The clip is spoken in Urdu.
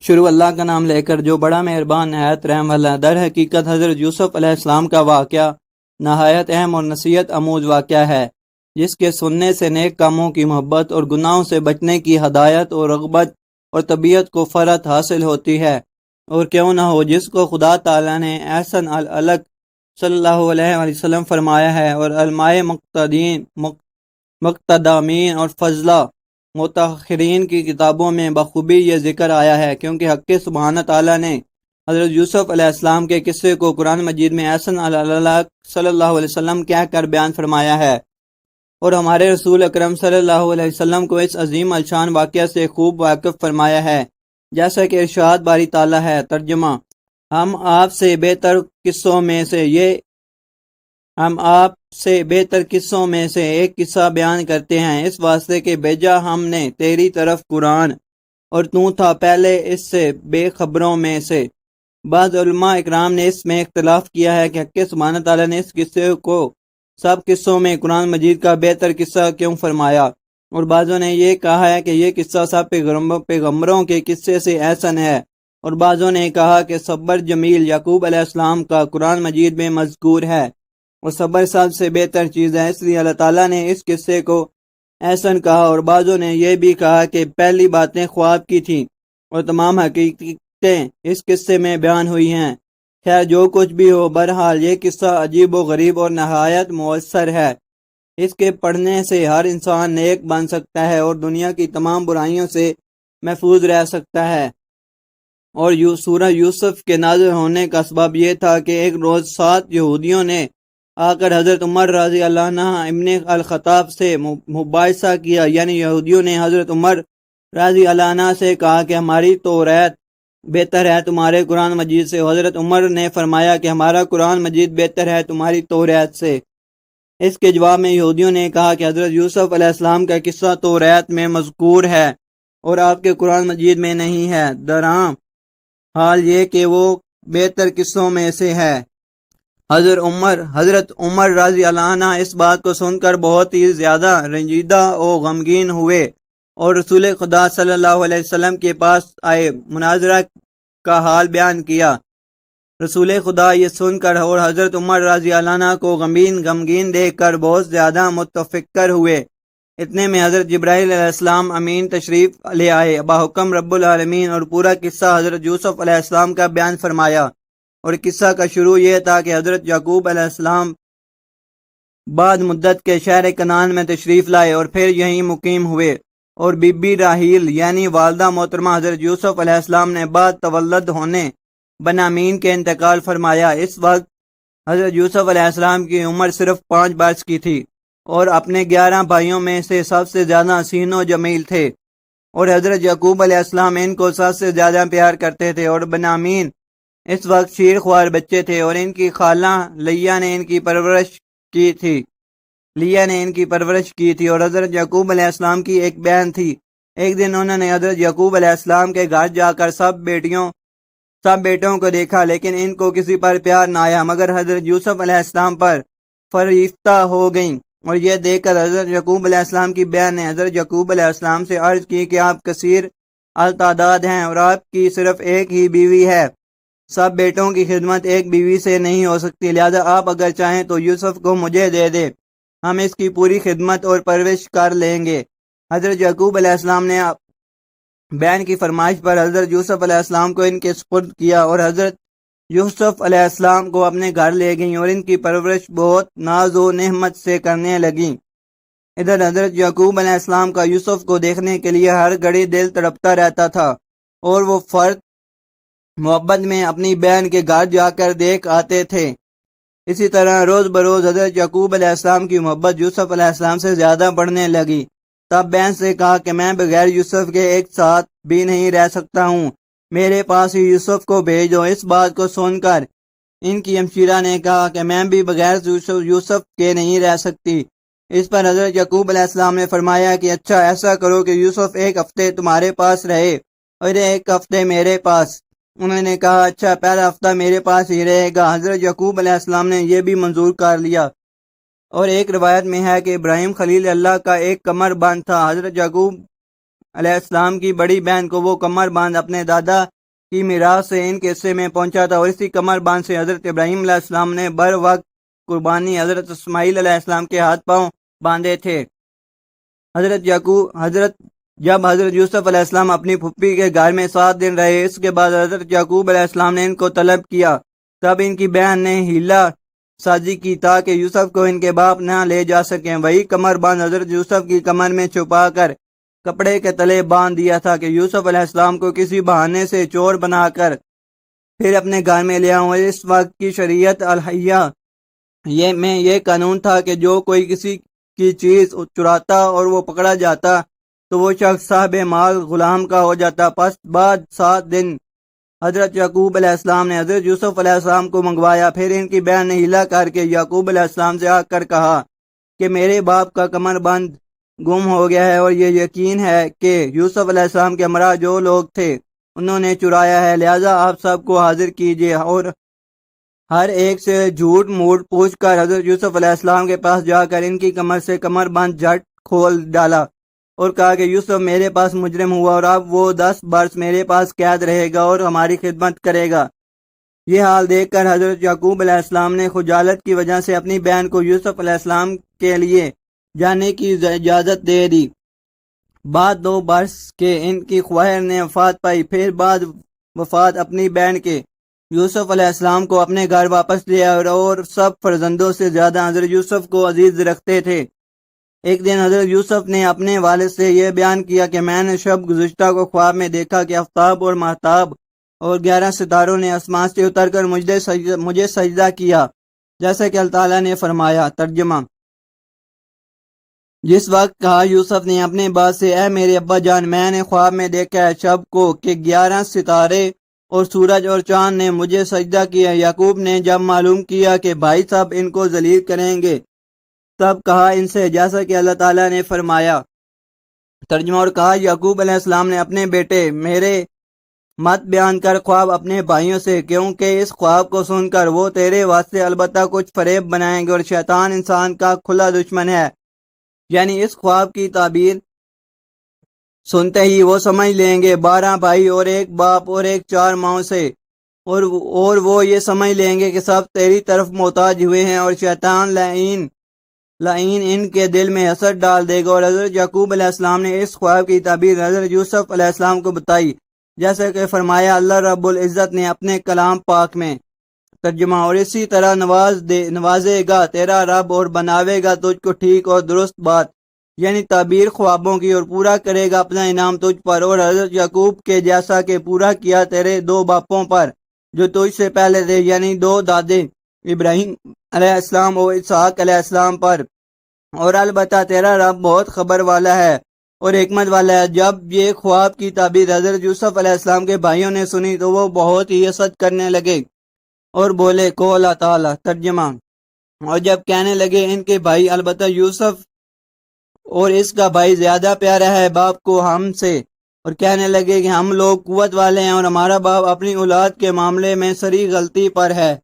شروع اللہ کا نام لے کر جو بڑا مہربان نہایت رحم والا۔ در حقیقت حضرت یوسف علیہ السلام کا واقعہ نہایت اہم اور نصیحت آموز واقعہ ہے، جس کے سننے سے نیک کاموں کی محبت اور گناہوں سے بچنے کی ہدایت اور رغبت اور طبیعت کو فرت حاصل ہوتی ہے۔ اور کیوں نہ ہو، جس کو خدا تعالیٰ نے احسن الخلق صلی اللہ علیہ وسلم فرمایا ہے، اور علماء مقتدامین اور فضلہ متاخرین کی کتابوں میں بخوبی یہ ذکر آیا ہے، کیونکہ حق سبحانہ تعالیٰ نے حضرت یوسف علیہ السلام کے قصے کو قرآن مجید میں احسن الخلق صلی اللہ علیہ وسلم کہہ کر بیان فرمایا ہے، اور ہمارے رسول اکرم صلی اللہ علیہ وسلم کو اس عظیم الشان واقعہ سے خوب واقف فرمایا ہے، جیسا کہ ارشاد باری تعالیٰ ہے۔ ترجمہ: ہم آپ سے بہتر قصوں میں سے ایک قصہ بیان کرتے ہیں، اس واسطے کہ بھیجا ہم نے تیری طرف قرآن، اور تو تھا پہلے اس سے بے خبروں میں سے۔ بعض علماء اکرام نے اس میں اختلاف کیا ہے کہ حق سبحانہ تعالیٰ نے اس قصے کو سب قصوں میں قرآن مجید کا بہتر قصہ کیوں فرمایا، اور بعضوں نے یہ کہا ہے کہ یہ قصہ سب پیغمبروں کے قصے سے احسن ہے، اور بعضوں نے کہا کہ صبر جمیل یعقوب علیہ السلام کا قرآن مجید میں مذکور ہے، اور صبر سب سے بہتر چیز ہے، اس لیے اللہ تعالیٰ نے اس قصے کو احسن کہا۔ اور بعضوں نے یہ بھی کہا کہ پہلی باتیں خواب کی تھیں اور تمام حقیقتیں اس قصے میں بیان ہوئی ہیں۔ خیر جو کچھ بھی ہو، بہرحال یہ قصہ عجیب و غریب اور نہایت مؤثر ہے۔ اس کے پڑھنے سے ہر انسان نیک بن سکتا ہے اور دنیا کی تمام برائیوں سے محفوظ رہ سکتا ہے۔ اور سورہ یوسف کے نازل ہونے کا سبب یہ تھا کہ ایک روز 7 یہودیوں نے آ کر حضرت عمر رضی اللہ عنہ ابن الخطاب سے مباحثہ کیا، یعنی یہودیوں نے حضرت عمر رضی اللہ عنہ سے کہا کہ ہماری توریت بہتر ہے تمہارے قرآن مجید سے۔ حضرت عمر نے فرمایا کہ ہمارا قرآن مجید بہتر ہے تمہاری توریت سے۔ اس کے جواب میں یہودیوں نے کہا کہ حضرت یوسف علیہ السلام کا قصہ توریت میں مذکور ہے اور آپ کے قرآن مجید میں نہیں ہے، درہم حال یہ کہ وہ بہتر قصوں میں سے ہے۔ حضرت عمر رضی اللہ عنہ اس بات کو سن کر بہت ہی زیادہ رنجیدہ و غمگین ہوئے اور رسول خدا صلی اللہ علیہ وسلم کے پاس آئے، مناظرہ کا حال بیان کیا۔ رسول خدا یہ سن کر اور حضرت عمر رضی اللہ عنہ کو غمگین دیکھ کر بہت زیادہ متفکر ہوئے۔ اتنے میں حضرت جبرائیل علیہ السلام امین تشریف لے آئے، باحکم رب العالمین، اور پورا قصہ حضرت یوسف علیہ السلام کا بیان فرمایا۔ اور قصہ کا شروع یہ تھا کہ حضرت یعقوب علیہ السلام بعد مدت کے شہر کنعان میں تشریف لائے اور پھر یہیں مقیم ہوئے، اور بی بی راحیل یعنی والدہ محترمہ حضرت یوسف علیہ السلام نے بعد تولد ہونے بنیامین کے انتقال فرمایا۔ اس وقت حضرت یوسف علیہ السلام کی عمر صرف 5 برس کی تھی اور اپنے 11 بھائیوں میں سے سب سے زیادہ حسین و جمیل تھے، اور حضرت یعقوب علیہ السلام ان کو سب سے زیادہ پیار کرتے تھے، اور بنیامین اس وقت شیر خوار بچے تھے، اور ان کی خالہ لیا نے ان کی پرورش کی تھی اور حضرت یعقوب علیہ السلام کی ایک بہن تھی۔ ایک دن انہوں نے حضرت یعقوب علیہ السلام کے گھر جا کر سب بیٹوں کو دیکھا، لیکن ان کو کسی پر پیار نہ آیا مگر حضرت یوسف علیہ السلام پر فریفتہ ہو گئیں۔ اور یہ دیکھ کر حضرت یعقوب علیہ السلام کی بہن نے حضرت یعقوب علیہ السلام سے عرض کی کہ آپ کثیر التعداد ہیں اور آپ کی صرف ایک ہی بیوی ہے، سب بیٹوں کی خدمت ایک بیوی سے نہیں ہو سکتی، لہذا آپ اگر چاہیں تو یوسف کو مجھے دے دیں، ہم اس کی پوری خدمت اور پرورش کر لیں گے۔ حضرت یعقوب علیہ السلام نے بہن کی فرمائش پر حضرت یوسف علیہ السلام کو ان کے سپرد کیا، اور حضرت یوسف علیہ السلام کو اپنے گھر لے گئیں اور ان کی پرورش بہت ناز و نعمت سے کرنے لگیں۔ ادھر حضرت یعقوب علیہ السلام کا یوسف کو دیکھنے کے لیے ہر گھڑی دل تڑپتا رہتا تھا، اور وہ فرد محبت میں اپنی بہن کے گھر جا کر دیکھ آتے تھے۔ اسی طرح روز بروز حضرت یعقوب علیہ السلام کی محبت یوسف علیہ السلام سے زیادہ بڑھنے لگی۔ تب بہن سے کہا کہ میں بغیر یوسف کے ایک ساتھ بھی نہیں رہ سکتا ہوں، میرے پاس ہی یوسف کو بھیج دو۔ اس بات کو سن کر ان کی ہمشیرہ نے کہا کہ میں بھی بغیر یوسف کے نہیں رہ سکتی۔ اس پر حضرت یعقوب علیہ السلام نے فرمایا کہ اچھا ایسا کرو کہ یوسف ایک ہفتے تمہارے پاس رہے اور ایک ہفتے میرے پاس۔ انہوں نے کہا اچھا پہلا ہفتہ میرے پاس ہی رہے گا۔ حضرت یعقوب علیہ السلام نے یہ بھی منظور کر لیا۔ اور ایک روایت میں ہے کہ ابراہیم خلیل اللہ کا ایک کمر بند تھا، حضرت یعقوب علیہ السلام کی بڑی بہن کو وہ کمر بند اپنے دادا کی میراث سے ان کے حصے میں پہنچا تھا، اور اسی کمر بند سے حضرت ابراہیم علیہ السلام نے بر وقت قربانی حضرت اسماعیل علیہ السلام کے ہاتھ پاؤں باندھے تھے۔ جب حضرت یوسف علیہ السلام اپنی پھپھی کے گھر میں 7 دن رہے، اس کے بعد حضرت یعقوب علیہ السلام نے ان کو طلب کیا، تب ان کی بہن نے ہیلہ سازی کی تاکہ یوسف کو ان کے باپ نہ لے جا سکیں۔ وہی کمر بند حضرت یوسف کی کمر میں چھپا کر کپڑے کے تلے باندھ دیا تھا کہ یوسف علیہ السلام کو کسی بہانے سے چور بنا کر پھر اپنے گھر میں لے آؤں۔ اس وقت کی شریعت الہیہ میں یہ قانون تھا کہ جو کوئی کسی کی چیز چراتا اور وہ پکڑا جاتا تو وہ شخص صاحب مال غلام کا ہو جاتا۔ پس بعد 7 دن حضرت یعقوب علیہ السلام نے حضرت یوسف علیہ السلام کو منگوایا۔ پھر ان کی بہن نے ہیلا کر کے یعقوب علیہ السلام سے آ کر کہا کہ میرے باپ کا کمر بند گم ہو گیا ہے، اور یہ یقین ہے کہ یوسف علیہ السلام کے ہمراہ جو لوگ تھے انہوں نے چرایا ہے، لہذا آپ سب کو حاضر کیجیے۔ اور ہر ایک سے جھوٹ موٹ پوچھ کر حضرت یوسف علیہ السلام کے پاس جا کر ان کی کمر سے کمر بند جھٹ کھول ڈالا اور کہا کہ یوسف میرے پاس مجرم ہوا اور اب وہ 10 برس میرے پاس قید رہے گا اور ہماری خدمت کرے گا۔ یہ حال دیکھ کر حضرت یعقوب علیہ السلام نے خجالت کی وجہ سے اپنی بہن کو یوسف علیہ السلام کے لیے جانے کی اجازت دے دی۔ بعد 2 برس کے ان کی خواہر نے وفات پائی۔ پھر بعد وفات اپنی بہن کے یوسف علیہ السلام کو اپنے گھر واپس لیا اور سب فرزندوں سے زیادہ حضرت یوسف کو عزیز رکھتے تھے۔ ایک دن حضرت یوسف نے اپنے والد سے یہ بیان کیا کہ میں نے شب گزشتہ کو خواب میں دیکھا کہ آفتاب اور مہتاب اور 11 ستاروں نے آسمان سے اتر کر مجھے سجدہ کیا، جیسا کہ اللہ تعالیٰ نے فرمایا۔ ترجمہ: جس وقت کہا یوسف نے اپنے باپ سے، اے میرے ابا جان، میں نے خواب میں دیکھا ہے شب کو کہ 11 ستارے اور سورج اور چاند نے مجھے سجدہ کیا۔ یعقوب نے جب معلوم کیا کہ بھائی صاحب ان کو ذلیل کریں گے، تب کہا ان سے جیسا کہ اللہ تعالیٰ نے فرمایا۔ ترجمہ: اور کہا یعقوب علیہ السلام نے اپنے بیٹے، میرے مت بیان کر خواب اپنے بھائیوں سے، کیونکہ اس خواب کو سن کر وہ تیرے واسطے البتہ کچھ فریب بنائیں گے، اور شیطان انسان کا کھلا دشمن ہے۔ یعنی اس خواب کی تعبیر سنتے ہی وہ سمجھ لیں گے 12 بھائی اور ایک باپ اور ایک 4 ماؤں سے، اور وہ یہ سمجھ لیں گے کہ سب تیری طرف محتاج ہوئے ہیں، اور شیطان لعین ان کے دل میں حسد ڈال دے گا۔ اور حضرت یعقوب علیہ السلام نے اس خواب کی تعبیر حضرت یوسف علیہ السلام کو بتائی، جیسا کہ فرمایا اللہ رب العزت نے اپنے کلام پاک میں۔ ترجمہ: اور اسی طرح نوازے گا تیرا رب اور بناوے گا تجھ کو ٹھیک اور درست بات، یعنی تعبیر خوابوں کی، اور پورا کرے گا اپنا انعام تجھ پر، اور حضرت یعقوب کے جیسا کہ پورا کیا تیرے 2 باپوں پر جو تجھ سے پہلے تھے، یعنی 2 دادے ابراہیم علیہ السلام اور اسحاق علیہ السلام پر۔ اور البتہ تیرا رب بہت خبر والا ہے اور حکمت والا ہے۔ جب یہ خواب کی تعبیر حضرت یوسف علیہ السلام کے بھائیوں نے سنی تو وہ بہت ہی حسد کرنے لگے اور بولے کو اللہ تعالیٰ۔ ترجمہ: اور جب کہنے لگے ان کے بھائی، البتہ یوسف اور اس کا بھائی زیادہ پیارا ہے باپ کو ہم سے، اور کہنے لگے کہ ہم لوگ قوت والے ہیں اور ہمارا باپ اپنی اولاد کے معاملے میں صریح غلطی پر ہے،